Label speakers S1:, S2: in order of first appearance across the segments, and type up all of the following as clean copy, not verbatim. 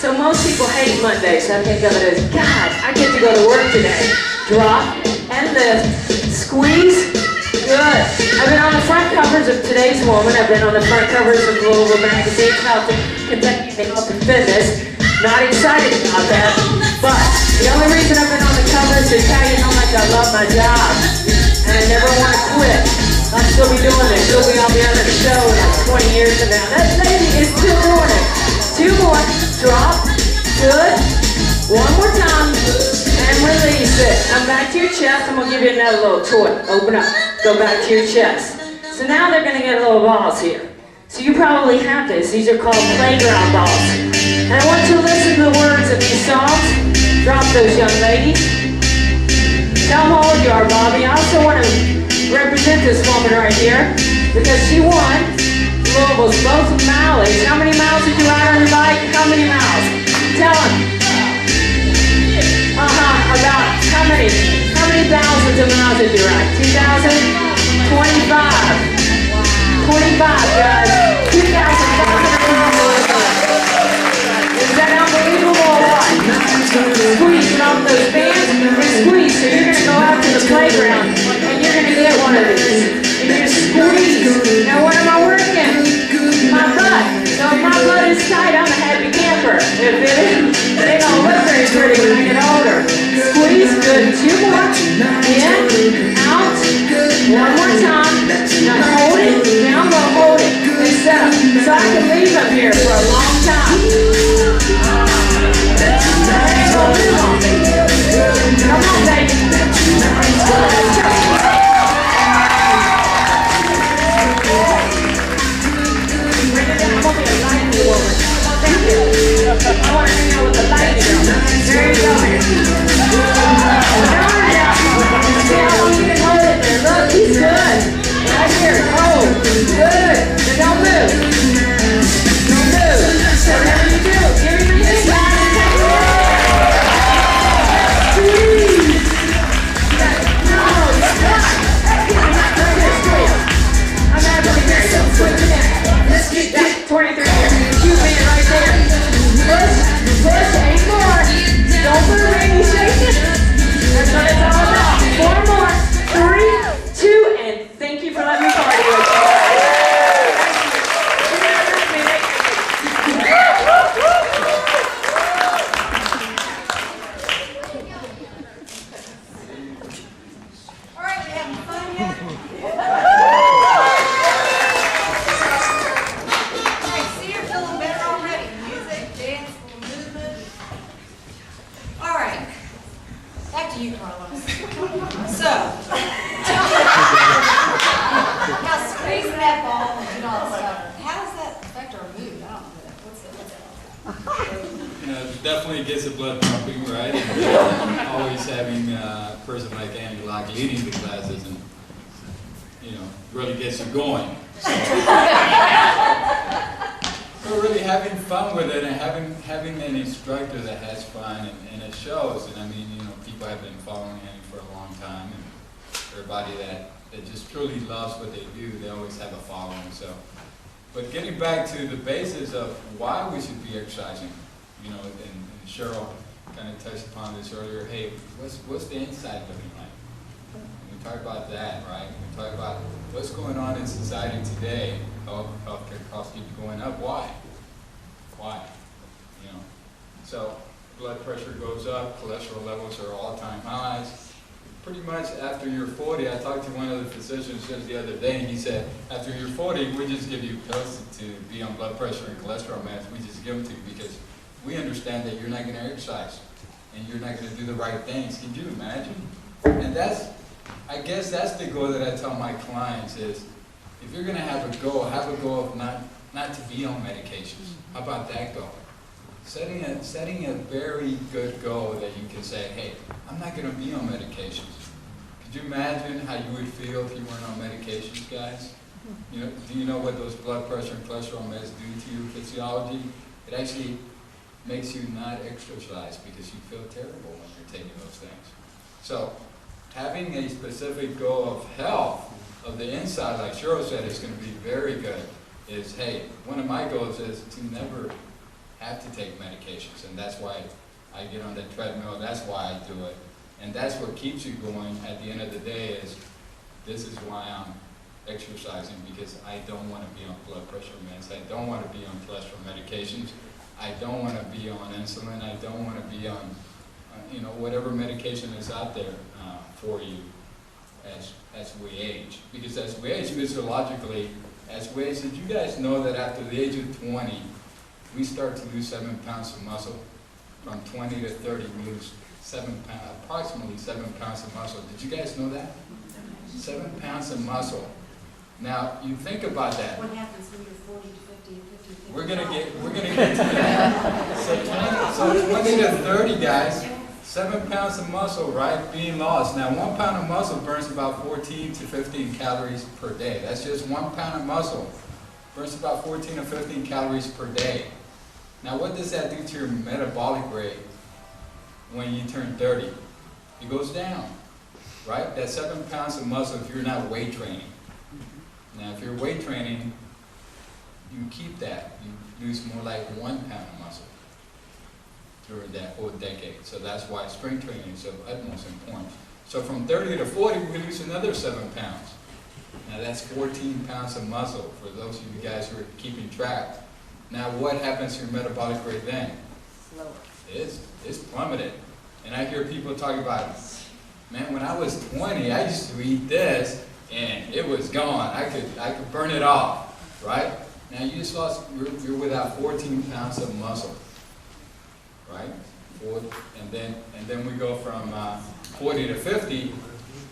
S1: So most people hate Mondays. I think of it as, God, I get to go to work today. Drop and lift, squeeze, good. I've been on the front covers of Today's Woman. I've been on the front covers of Louisville Magazine, Kentucky Health and Fitness. Not excited about that, but the only reason I've been on the cover is to tell you how much I love my job. And I never want to quit. I'll still be doing this. I'll be on the show in like 20 years from now. That lady is still doing it. 2 more. Drop. Good. 1 more time. And release it. Come back to your chest. I'm going to give you another little toy. Open up. Go back to your chest. So now they're going to get little balls here. So you probably have this. These are called playground balls. And I want you to listen to the words of these songs. Drop those, young ladies. Tell them how old you are, Bobby. I also want to represent this woman right here because she won Louisville's both mileage. How many miles did you ride on your bike? How many miles? Tell them. About how many thousands of miles did you ride? 2,000? 25. 25, guys. 2,500 miles. Is that unbelievable or what? Squeeze off those bands and squeeze. So you're going to go out to the playground and you're going to get one of these. And you're going to squeeze. Now what am I working? My butt. So if my butt is tight, I'm a happy camper. If it isn't, they don't look very pretty when I get older. Squeeze. Good. 2 more. In. Out. 1 more time. Now hold it. Down low. Hold it. And set up. So I can leave up here for a long time. Come on, baby. Bring it down. I want to be a lightning woman. Thank you. I want to hang out with the lightning girl. There you go. See how long you can hold it there. Look, he's good. Right here. Hold. Good. Now don't move. Don't move. Whatever you do, give me the inside and take it. Let's get that 23 here. Cute man right there. Push, 8 more. Don't move, Randy, shake it. That's what it's all about. 4 more. 3, 2, and thank you for letting me party with you.
S2: Definitely gets the blood pumping, right? And, always having a person like Andy Locke leading the classes and, really gets you going. So we're really having fun with it and having an instructor that has fun and it shows. And I mean, people have been following Andy for a long time and everybody that just truly loves what they do, they always have a following. So, but getting back to the basis of why we should be exercising. And Cheryl kind of touched upon this earlier. Hey, what's the inside looking like? And we talk about that, right? We talk about what's going on in society today. Healthcare costs keep going up. Why? So blood pressure goes up, cholesterol levels are all-time highs. Pretty much after you're 40, I talked to one of the physicians just the other day, and he said, after you're 40, we just give you pills to be on blood pressure and cholesterol meds. We just give them to you because we understand that you're not going to exercise and you're not going to do the right things. Can you imagine? And I guess that's the goal that I tell my clients is, if you're going to have a goal of not to be on medications. How about that goal? Setting a very good goal that you can say, hey, I'm not going to be on medications. Could you imagine how you would feel if you weren't on medications, guys? Do you know what those blood pressure and cholesterol meds do to your physiology? It actually makes you not exercise because you feel terrible when you're taking those things. So having a specific goal of health of the inside, like Cheryl said, is going to be very good. Is, hey, one of my goals is to never have to take medications, and that's why I get on the treadmill, that's why I do it. And that's what keeps you going at the end of the day is, this is why I'm exercising, because I don't want to be on blood pressure meds, I don't want to be on cholesterol medications, I don't want to be on insulin, I don't want to be on, you know, whatever medication is out there for you as we age. Because as we age, physiologically, as we age, did you guys know that after the age of 20, we start to lose 7 pounds of muscle? From 20 to 30, we lose approximately 7 pounds of muscle. Did you guys know that? 7 pounds of muscle. Now, you think about that.
S3: What happens when you're 40 to 50, 50,
S2: We're gonna get to that. So 20 to 30, guys, 7 pounds of muscle, right, being lost. Now, 1 pound of muscle burns about 14 to 15 calories per day. That's just 1 pound of muscle. Burns about 14 to 15 calories per day. Now, what does that do to your metabolic rate when you turn 30? It goes down, right? That's 7 pounds of muscle if you're not weight training. Now, if you're weight training, you keep that. You lose more like 1 pound of muscle during that whole decade. So that's why strength training is of utmost importance. So from 30 to 40, we lose another 7 pounds. Now that's 14 pounds of muscle for those of you guys who are keeping track. Now what happens to your metabolic rate then?
S3: Slower.
S2: It's plummeted. And I hear people talking about, man, when I was 20, I used to eat this and it was gone. I could burn it off, right? Now you just lost, you're without 14 pounds of muscle, right? And then we go from 40 to 50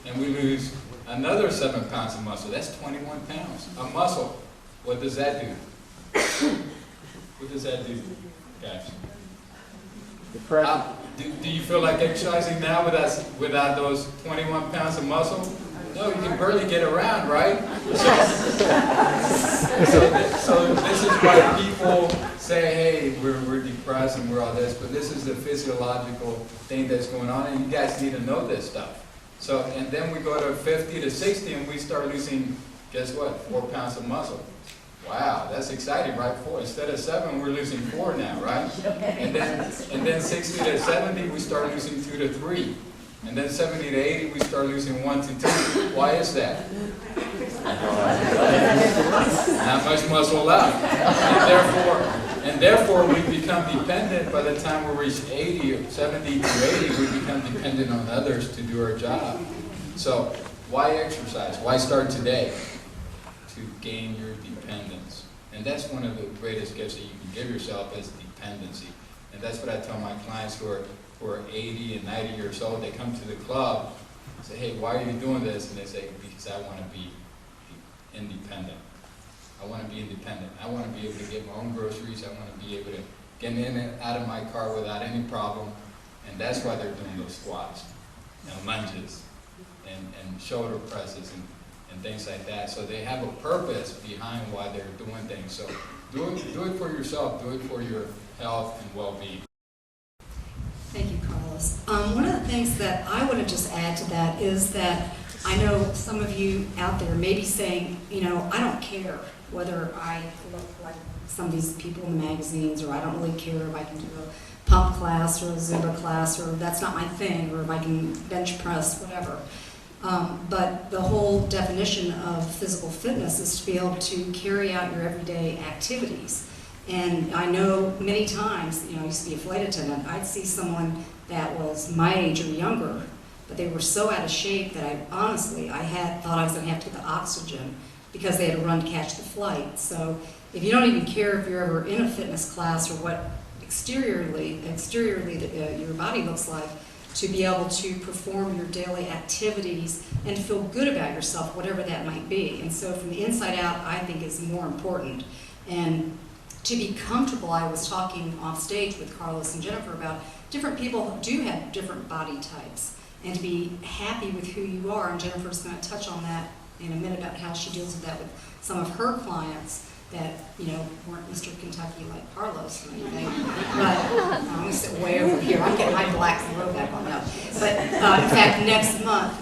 S2: and we lose another 7 pounds of muscle. That's 21 pounds of muscle. What does that do? What does that do, guys? Do you feel like exercising now without those 21 pounds of muscle? No, you can barely get around, right? So this is why people say, hey, we're depressed and we're all this, but this is the physiological thing that's going on, and you guys need to know this stuff. So, and then we go to 50 to 60 and we start losing, guess what, 4 pounds of muscle. Wow, that's exciting, right? 4. Instead of 7, we're losing 4 now, right? And then 60 to 70, we start losing 2 to 3. And then 70 to 80, we start losing 1 to 2. Why is that? Not much muscle left. And therefore, we become dependent by the time we reach 80 or 70 to 80, we become dependent on others to do our job. So, why exercise? Why start today? To gain your dependence. And that's one of the greatest gifts that you can give yourself is dependency. And that's what I tell my clients who are 80 and 90 years old. They come to the club and say, hey, why are you doing this? And they say, because I want to be independent. I want to be independent. I want to be able to get my own groceries. I want to be able to get in and out of my car without any problem. And that's why they're doing those squats and lunges and shoulder presses and things like that. So they have a purpose behind why they're doing things. So do it for yourself. Do it for your health and well-being.
S3: Thank you, Carlos. One of the things that I want to just add to that is that I know some of you out there may be saying, you know, I don't care whether I look like some of these people in the magazines, or I don't really care if I can do a pump class or a Zumba class, or that's not my thing, or if I can bench press, whatever. But the whole definition of physical fitness is to be able to carry out your everyday activities. And I know many times, you know, I used to be a flight attendant, I'd see someone that was my age or younger, but they were so out of shape that I thought I was going to have to get the oxygen because they had to run to catch the flight. So if you don't even care if you're ever in a fitness class or what exteriorly your body looks like, to be able to perform your daily activities and to feel good about yourself, whatever that might be. And so from the inside out, I think is more important. And to be comfortable, I was talking off stage with Carlos and Jennifer about different people who do have different body types, and to be happy with who you are. And Jennifer's going to touch on that in a minute about how she deals with that with some of her clients that, you know, weren't Mr. Kentucky like Carlos or anything. But I'm going to sit way over here. I'm getting my black throwback on that. But in fact, next month,